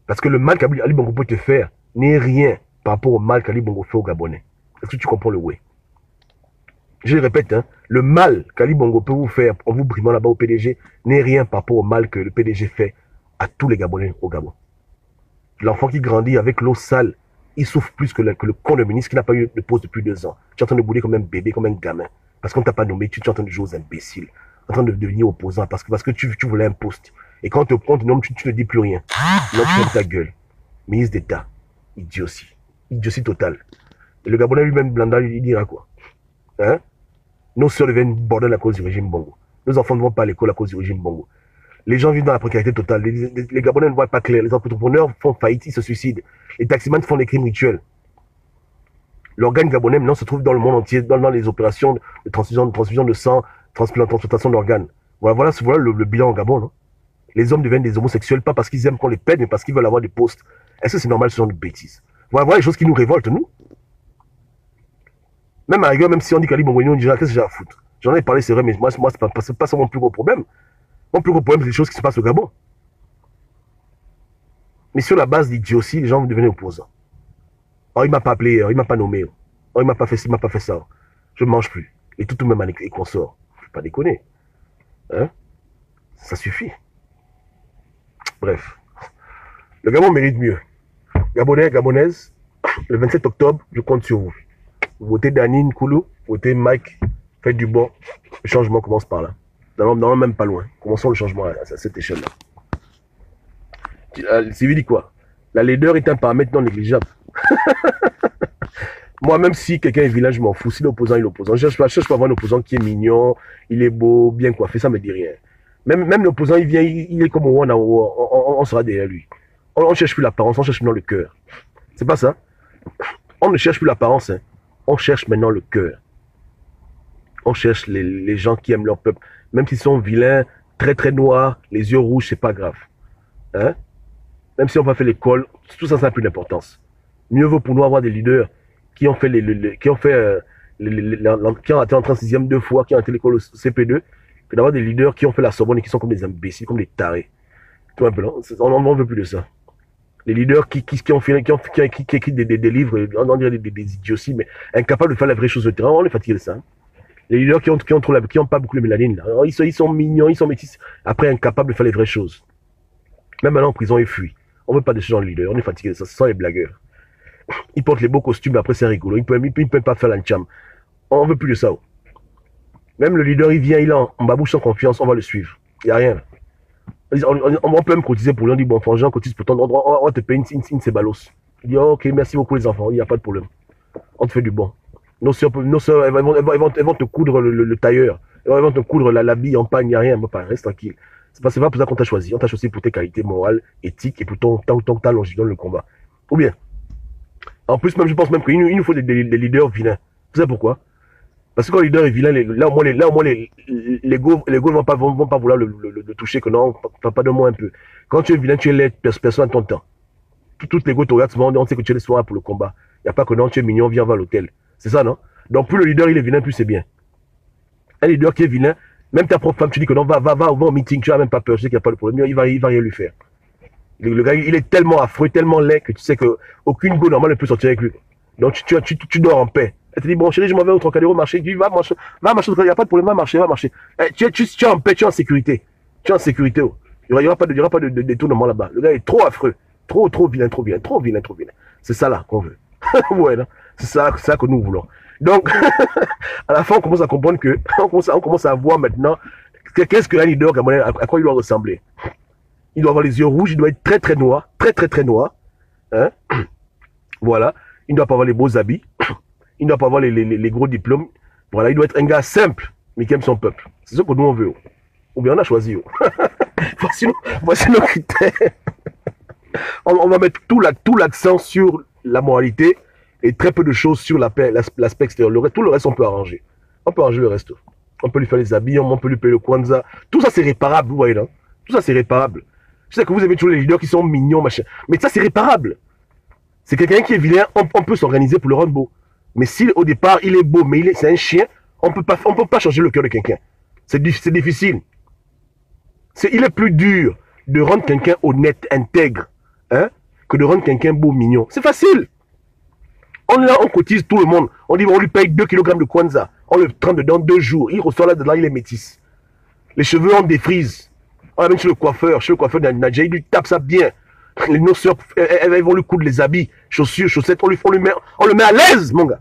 Parce que le mal qu'Ali Bongo peut te faire n'est rien par rapport au mal qu'Ali Bongo fait aux Gabonais. Est-ce que tu comprends le way? Je le répète, hein, le mal qu'Ali Bongo peut vous faire en vous brimant là-bas au PDG n'est rien par rapport au mal que le PDG fait à tous les Gabonais au Gabon. L'enfant qui grandit avec l'eau sale, il souffre plus que le con de ministre qui n'a pas eu de poste depuis 2 ans. Tu es en train de bouler comme un bébé, comme un gamin. Parce qu'on ne t'a pas nommé, tu es en train de jouer aux imbéciles. En train de devenir opposant parce que tu voulais un poste. Et quand on te nomme, tu ne dis plus rien. Là, tu fermes ta gueule. Ministre d'État. Idiotie. Idiotie totale. Et le Gabonais lui-même, Blanda, il dira quoi? Hein? Nos sœurs deviennent bordel à cause du régime Bongo. Nos enfants ne vont pas à l'école à cause du régime Bongo. Les gens vivent dans la précarité totale. Les Gabonais ne voient pas clair. Les entrepreneurs font faillite, ils se suicident. Les taximans font des crimes rituels. L'organe gabonais maintenant se trouve dans le monde entier, dans les opérations de transfusion de sang, transplantation d'organes. Voilà le bilan au Gabon. Non? Les hommes deviennent des homosexuels, pas parce qu'ils aiment qu'on les pète, mais parce qu'ils veulent avoir des postes. Est-ce que c'est normal ce genre de bêtises? Voilà les choses qui nous révoltent, nous. Même à rigueur, même si on dit qu'Ali Bongo, on dit qu'est-ce que j'ai à foutre? J'en ai parlé, c'est vrai, mais moi c'est pas ça mon plus gros problème. Mon plus gros problème, c'est les choses qui se passent au Gabon. Mais sur la base d'idiotie, les gens vont devenir opposants. Oh, il m'a pas appelé, il m'a pas nommé. Oh, il m'a pas fait ci, il m'a pas fait ça. Je ne mange plus. Et tout même et consort. Je ne vais pas déconner. Hein? Ça suffit. Bref. Le Gabon mérite mieux. Gabonais, Gabonaises, le 27 octobre, je compte sur vous. Votez Danine Koulou, votez Mike, faites du bon. Le changement commence par là. Non, même pas loin. Commençons le changement à cette échelle-là. C'est dit quoi? La laideur est un paramètre non négligeable. Moi, même si quelqu'un est vilain, je m'en fous. Si l'opposant est l'opposant. Je cherche pas avoir un opposant qui est mignon, il est beau, bien coiffé, ça me dit rien. Même l'opposant, il vient, il est comme on sera derrière lui. On ne cherche plus l'apparence, on cherche maintenant le cœur. C'est pas ça? On ne cherche plus l'apparence, hein. On cherche maintenant le cœur. On cherche les gens qui aiment leur peuple. Même s'ils sont vilains, très très noirs, les yeux rouges, c'est pas grave. Hein? Même si on va faire l'école, tout ça, ça n'a plus d'importance. Mieux vaut pour nous avoir des leaders qui ont fait qui ont été en 36e 2 fois, qui ont été l'école au CP2, que d'avoir des leaders qui ont fait la Sorbonne et qui sont comme des imbéciles, comme des tarés. Tout un peu, non? On n'en veut plus de ça. Les leaders qui écrivent des livres, on dirait des idioties, mais incapables de faire la vraie chose de terrain, on est fatigué de ça. Hein? Les leaders qui ont pas beaucoup de mélanine, là. Alors, ils sont mignons, ils sont métis, après incapables de faire les vraies choses. Même maintenant en prison, ils fuient. On veut pas de ce genre de leaders, on est fatigué de ça, ce sont les blagueurs. Ils portent les beaux costumes, mais après c'est rigolo. Ils ne peuvent pas faire l'ancham. On veut plus de ça. Même le leader, il vient, il est en babouche sans confiance, on va le suivre. Il n'y a rien. On peut même cotiser pour lui, on dit, bon, frangin, on cotise pour ton on va te payer une sébalos. Il dit, oh, ok, merci beaucoup les enfants, il n'y a pas de problème. On te fait du bon. Nos soeurs elles vont te coudre le tailleur. Elles vont te coudre l'habit en pagne, il n'y a rien. Reste tranquille. C'est pas pour ça qu'on t'a choisi. On t'a choisi pour tes qualités morales, éthiques et pour ton talent dans le combat. Ou bien, en plus, même, je pense même qu'il nous faut des leaders vilains. Vous savez pourquoi? Parce que quand le leader est vilain, là au moins les go ne vont pas vouloir le toucher, que non, pas de moi un peu. Quand tu es vilain, tu es laid, personne n'a ton temps. Toutes les go te regardent souvent, on sait que tu es souvent pour le combat. Il n'y a pas que non, tu es mignon, viens, va à l'hôtel. C'est ça, non? Donc plus le leader il est vilain, plus c'est bien. Un leader qui est vilain, même ta propre femme, tu dis que non, va au meeting, tu n'as même pas peur, tu sais qu'il n'y a pas de problème, il va rien lui faire. Le gars, il est tellement affreux, tellement laid que tu sais qu'aucune go normale ne peut sortir avec lui. Donc tu dors en paix. Elle te dit, bon chérie, je m'en vais au Trocadéro marcher. Tu dis, va marcher, il n'y a pas de problème, va marcher. Tu es en paix, tu es en sécurité. Tu es en sécurité. Oh. Il n'y aura pas de détournement là-bas. Le gars est trop affreux. Trop vilain. C'est ça là qu'on veut. Ouais, c'est ça que nous voulons. Donc, à la fin, on commence à comprendre que, on commence à voir maintenant, qu'est-ce que un leader, à quoi il doit ressembler. Il doit avoir les yeux rouges, il doit être très noir, très noir. Hein? Voilà. Il ne doit pas avoir les beaux habits. Il ne doit pas avoir les gros diplômes. Voilà, il doit être un gars simple, mais qui aime son peuple. C'est ce que nous on veut. Ou bien on a choisi. Voici nos critères. On va mettre tout l'accent sur la moralité et très peu de choses sur l'aspect extérieur. Tout le reste, on peut arranger. On peut arranger le reste. On peut lui faire les habits, on peut lui payer le kwanza. Tout ça, c'est réparable, vous voyez là. Tout ça, c'est réparable. Je sais que vous avez toujours les leaders qui sont mignons, machin. Mais ça, c'est réparable. C'est quelqu'un qui est vilain, on peut s'organiser pour le rendre beau. Mais si au départ, il est beau, mais c'est un chien, on peut pas changer le cœur de quelqu'un. C'est difficile. Il est plus dur de rendre quelqu'un honnête, intègre, hein, que de rendre quelqu'un beau, mignon. C'est facile. On cotise tout le monde. On dit, on lui paye 2 kg de kwanza. On le trempe dedans 2 jours. Il ressort là-dedans, il est métis. Les cheveux, on défrise. On l'amène chez le coiffeur. Chez le coiffeur d'Adja, il lui tape ça bien. Nos soeurs, elles vont lui coudre les habits, chaussures, chaussettes. On le met à l'aise, mon gars.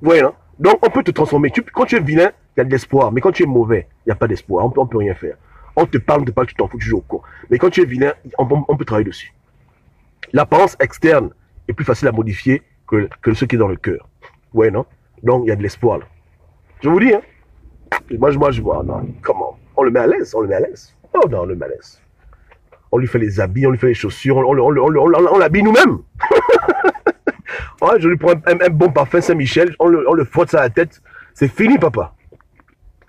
Vous voyez, non? Donc, on peut te transformer. Quand tu es vilain, il y a de l'espoir. Mais quand tu es mauvais, il n'y a pas d'espoir. On peut rien faire. On te parle, tu t'en fous, tu joues au con. Mais quand tu es vilain, on peut travailler dessus. L'apparence externe est plus facile à modifier que ce qui est dans le cœur. Ouais, non? Donc, il y a de l'espoir, là. Je vous dis, hein? Moi, je vois, non, comment? On le met à l'aise. Oh non, on le met à l'aise. On lui fait les habits, on lui fait les chaussures, on l'habille nous-mêmes. Ouais, je lui prends un bon parfum Saint-Michel, on le frotte ça à la tête. C'est fini, papa.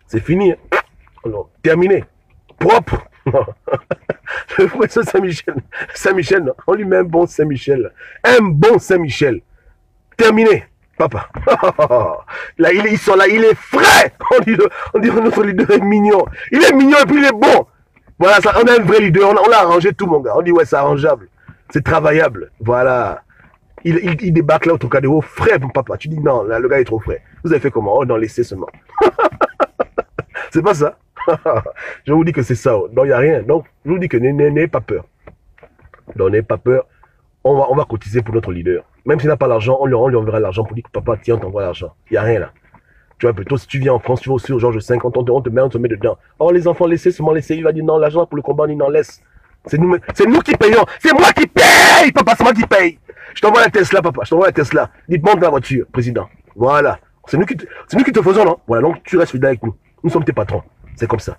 C'est fini. Hein? Alors, terminé. Propre. Je fais ça Saint-Michel. Saint-Michel, non. On lui met un bon Saint-Michel. Un bon Saint-Michel. Terminé, papa. Là, ils sont là, il est frais. On dit notre leader est mignon. Il est mignon et puis il est bon. Voilà, ça, on a un vrai leader, on l'a arrangé tout, mon gars. On dit, ouais, c'est arrangeable. C'est travaillable. Voilà. Il débarque là au Trocadéro, frais, mon papa. Tu dis, non, là, le gars est trop frais. Vous avez fait comment? Oh, non, laissez seulement. C'est pas ça. Je vous dis que c'est ça. Donc, il n'y a rien. Donc, je vous dis que n'ayez pas peur. Donc, n'ayez pas peur. On va cotiser pour notre leader. Même s'il n'a pas l'argent, on lui enverra l'argent pour dire que papa, tiens, on t'envoie l'argent. Il n'y a rien là. Tu vois, plutôt, si tu viens en France, tu vas aussi au Georges V, on te met dedans. Oh, les enfants, laissez seulement laisser. Il va dire non, l'argent pour le combat, on dit non, laisse. C'est nous qui payons. C'est moi qui paye, papa, c'est moi qui paye. Je t'envoie la Tesla, papa, je t'envoie la Tesla. Dites, monte dans la voiture, président. Voilà. C'est nous qui te faisons, non? Voilà, donc tu restes fidèle avec nous. Nous sommes tes patrons. C'est comme ça.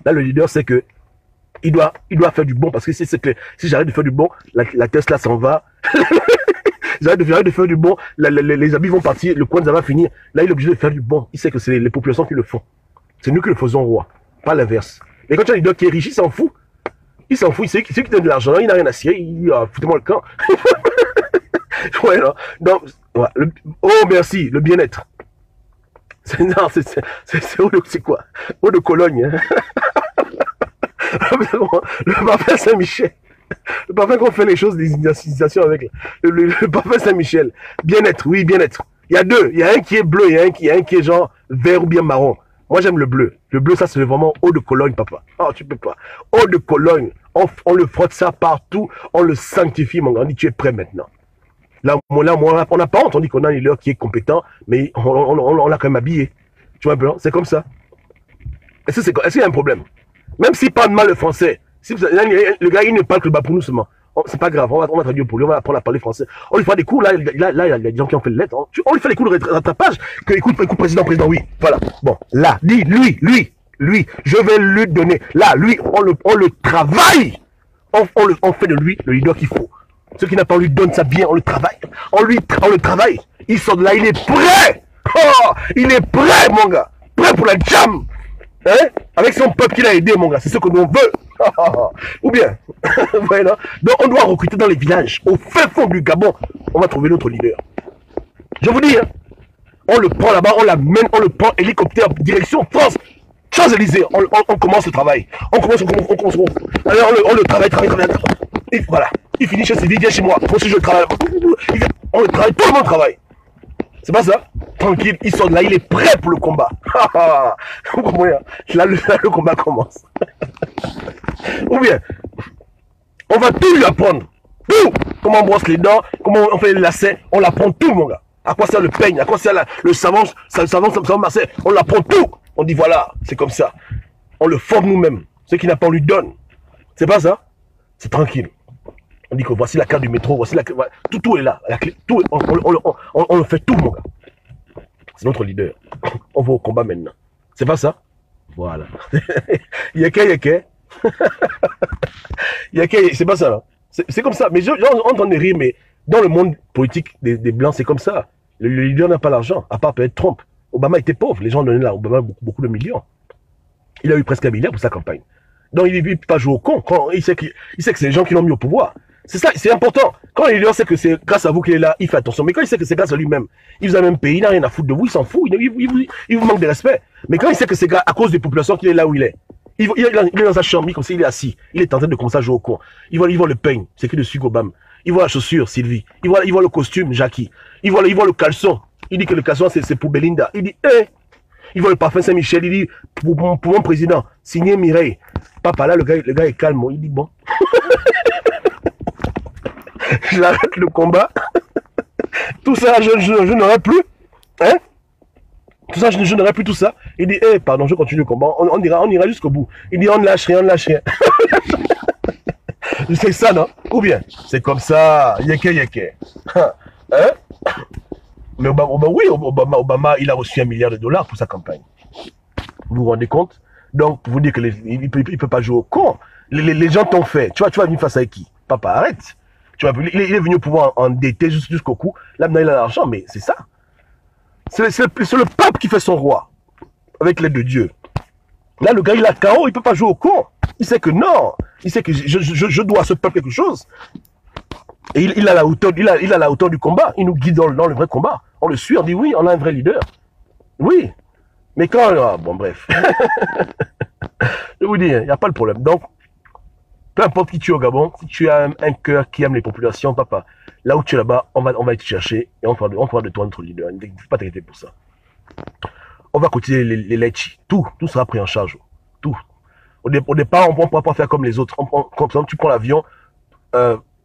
Là, le leader, c'est que il doit faire du bon, parce que si j'arrête de faire du bon, la Tesla s'en va. J'arrête de faire du bon, les habits vont partir, le coin ça va finir. Là, il est obligé de faire du bon. Il sait que c'est les populations qui le font. C'est nous qui le faisons roi, pas l'inverse. Mais quand tu as un leader qui est riche, il s'en fout. Il s'en fout, il sait qu'il donne de l'argent, il n'a rien à cirer, foutez-moi le camp. Ouais, non. Donc, ouais, oh, merci, le bien-être. C'est quoi? Eau de Cologne. Hein. Le parfum Saint-Michel. Le parfum qu'on fait les choses, des initiations avec. Le parfum Saint-Michel. Bien-être, oui, bien-être. Il y a deux. Il y a un qui est bleu, il y a un qui est genre vert ou bien marron. Moi, j'aime le bleu. Le bleu, ça, c'est vraiment eau de Cologne, papa. Oh, tu peux pas. Eau de Cologne. On le frotte ça partout. On le sanctifie, mon gars. On dit, tu es prêt maintenant. Là, on n'a pas honte. On dit qu'on a un leader qui est compétent, mais on l'a quand même habillé. Tu vois un peu, hein? C'est comme ça. Est-ce qu'il y a un problème? Même s'il parle mal le français, le gars, il ne parle que le bas pour nous seulement. C'est pas grave, on va traduire pour lui, on va apprendre à parler français. On lui fera des cours, là, il y a des gens qui ont fait le lettre. Hein. On lui fait des cours de rattrapage, écoute, président, oui. Voilà. Bon, là, lui, je vais lui donner. Là, lui, on le travaille. On fait de lui le leader qu'il faut. Ceux qui n'a pas, on lui donne ça bien, on le travaille. On le travaille. Il sort de là, il est prêt. Oh, il est prêt, mon gars. Prêt pour la jam. Hein? Avec son peuple qu'il a aidé, mon gars. C'est ce que nous on veut. Ou bien, voilà. Donc on doit recruter dans les villages, au fin fond du Gabon. On va trouver notre leader. Je vous dis, hein, on le prend là-bas, on l'amène, on le prend hélicoptère direction France. Champs-Élysées, on commence le travail. On commence. Alors on le travaille. Et voilà. Il finit chez lui, il vient chez moi. Moi aussi je travaille. On le travaille, tout le monde travaille. C'est pas ça? Tranquille, il sort de là, il est prêt pour le combat. Vous comprenez? Là, le combat commence. Ou bien, on va tout lui apprendre. Tout. Comment on brosse les dents, comment on fait les lacets, on l'apprend tout, mon gars. À quoi sert le peigne, à quoi sert le savon, Marseille, on l'apprend tout. On dit voilà, c'est comme ça. On le forme nous-mêmes. Ce qui n'a pas, on lui donne. C'est pas ça? C'est tranquille. On dit que voici la carte du métro, voici la clé. Tout est là. La clé, tout, on le fait tout, mon gars. C'est notre leader. On va au combat maintenant. C'est pas ça? Voilà. Yeke. C'est pas ça, là. C'est comme ça. Mais on entend des rires, mais dans le monde politique des Blancs, c'est comme ça. Le leader n'a pas l'argent, à part peut-être Trump. Obama était pauvre. Les gens donnaient à Obama beaucoup de millions. Il a eu presque 1 milliard pour sa campagne. Donc il ne peut pas jouer au con. Il sait que c'est les gens qui l'ont mis au pouvoir. C'est ça, c'est important. Quand le leader sait que c'est grâce à vous qu'il est là, il fait attention. Mais quand il sait que c'est grâce à lui-même, il vous a même payé, il n'a rien à foutre de vous, il s'en fout, il vous manque de respect. Mais quand il sait que c'est à cause des populations qu'il est là où il est, il est dans sa chambre, comme s'il est assis, il est en train de commencer à jouer au con. Il voit le peigne, c'est écrit dessus Obama. Il voit la chaussure, Sylvie. Il voit le costume, Jackie. Il voit le caleçon. Il dit que le caleçon, c'est pour Belinda. Il dit, il voit le parfum Saint-Michel, il dit, pour mon président, signé Mireille. Papa, là, le gars est calme, il dit, bon. J'arrête le combat. Tout ça, je n'aurai plus. Hein? Tout ça, je n'aurai plus tout ça. Il dit, pardon, je continue le combat. On ira jusqu'au bout. Il dit, on ne lâche rien. C'est ça, non? Ou bien, c'est comme ça. Yeke. Hein? Mais Obama, il a reçu $1 milliard pour sa campagne. Vous vous rendez compte? Donc, vous dites qu'il ne peut pas jouer au con. Les gens t'ont fait. Tu vas venir face à qui? Papa, arrête. Il est venu au pouvoir endetté jusqu'au cou. Là, maintenant, il a l'argent, mais c'est ça. C'est le peuple qui fait son roi. Avec l'aide de Dieu. Là, le gars, il a KO, il ne peut pas jouer au con. Il sait que non. Il sait que je dois à ce peuple quelque chose. Et il a la hauteur, il a la hauteur du combat. Il nous guide dans le vrai combat. On le suit, on dit oui, on a un vrai leader. Oui. Mais quand... bon, bref. Je vous dis, il n'y a pas de problème. Donc, peu importe qui tu es au Gabon, si tu as un cœur qui aime les populations, papa, là où tu es là-bas, on va te chercher et on fera de toi notre leader. Ne faut pas t'inquiéter pour ça. On va cotiser les letchis. Tout sera pris en charge. Tout. Au départ, on ne pourra pas faire comme les autres. Comme ça, tu prends l'avion,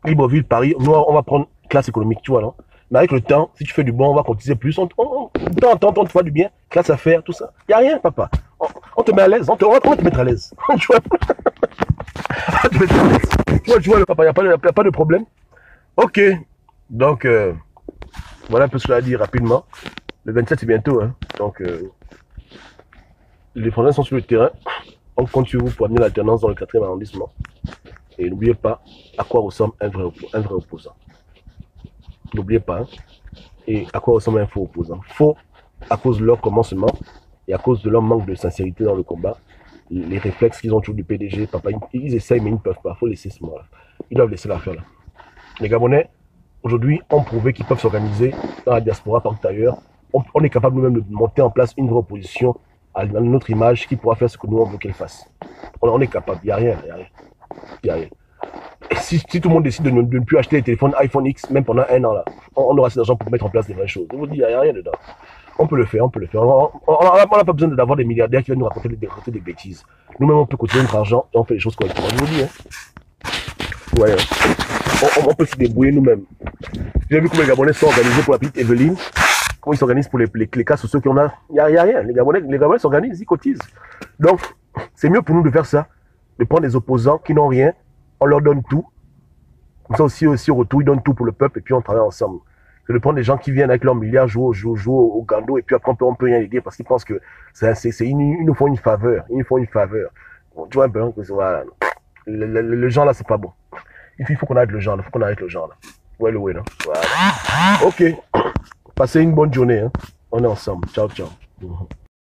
Libreville, Paris, nous, on va prendre classe économique, tu vois, non? Mais avec le temps, si tu fais du bon, on va cotiser plus. De temps en temps, on te fait du bien, classe affaires, tout ça. Il n'y a rien, papa. On te met à l'aise. On va te mettre à l'aise. Tu vois? Tu vois, le papa, il n'y a pas de problème. Ok. Donc, voilà un peu ce que j'ai à dire rapidement. Le 27, c'est bientôt. Hein. Donc, les Français sont sur le terrain. On compte sur vous pour amener l'alternance dans le 4e arrondissement. Et n'oubliez pas à quoi ressemble un vrai opposant. N'oubliez pas. Hein. Et à quoi ressemble un faux opposant. Faux à cause de leur commencement et à cause de leur manque de sincérité dans le combat. Les réflexes qu'ils ont toujours du PDG, papa, ils essayent mais ils ne peuvent pas. Il faut laisser ce mot-là. Ils doivent laisser l'affaire là. Les Gabonais, aujourd'hui, ont prouvé qu'ils peuvent s'organiser dans la diaspora, partout ailleurs. On est capable nous-mêmes de monter en place une vraie opposition à notre image qui pourra faire ce que nous on veut qu'elle fasse. On est capable. Il n'y a rien. Et si tout le monde décide de ne plus acheter les téléphones iPhone X, même pendant 1 an, là, on aura assez d'argent pour mettre en place des vraies choses. Je vous dis, il n'y a rien dedans. On peut le faire. On n'a pas besoin d'avoir des milliardaires qui viennent nous raconter des bêtises. Nous-mêmes, on peut cotiser notre argent et on fait les choses correctement. Je vous dis, hein. Ouais, on peut se débrouiller nous-mêmes. J'ai vu comment les Gabonais sont organisés pour la petite Evelyne. Comment ils s'organisent pour les cas sociaux qu'on a. Il n'y a rien. Les Gabonais s'organisent, ils cotisent. Donc, c'est mieux pour nous de faire ça. De prendre des opposants qui n'ont rien. On leur donne tout. Comme ça aussi au retour, ils donnent tout pour le peuple et puis on travaille ensemble. C'est de prendre des gens qui viennent avec leurs milliards jouer au gando et puis après on peut rien les dire parce qu'ils pensent que ils nous font une faveur. Bon, tu vois un peu, hein, voilà. Le genre là, c'est pas bon. Il faut qu'on arrête le genre là. Ouais, non? Voilà. Ok. Passez une bonne journée. Hein. On est ensemble. Ciao, ciao. Mhm.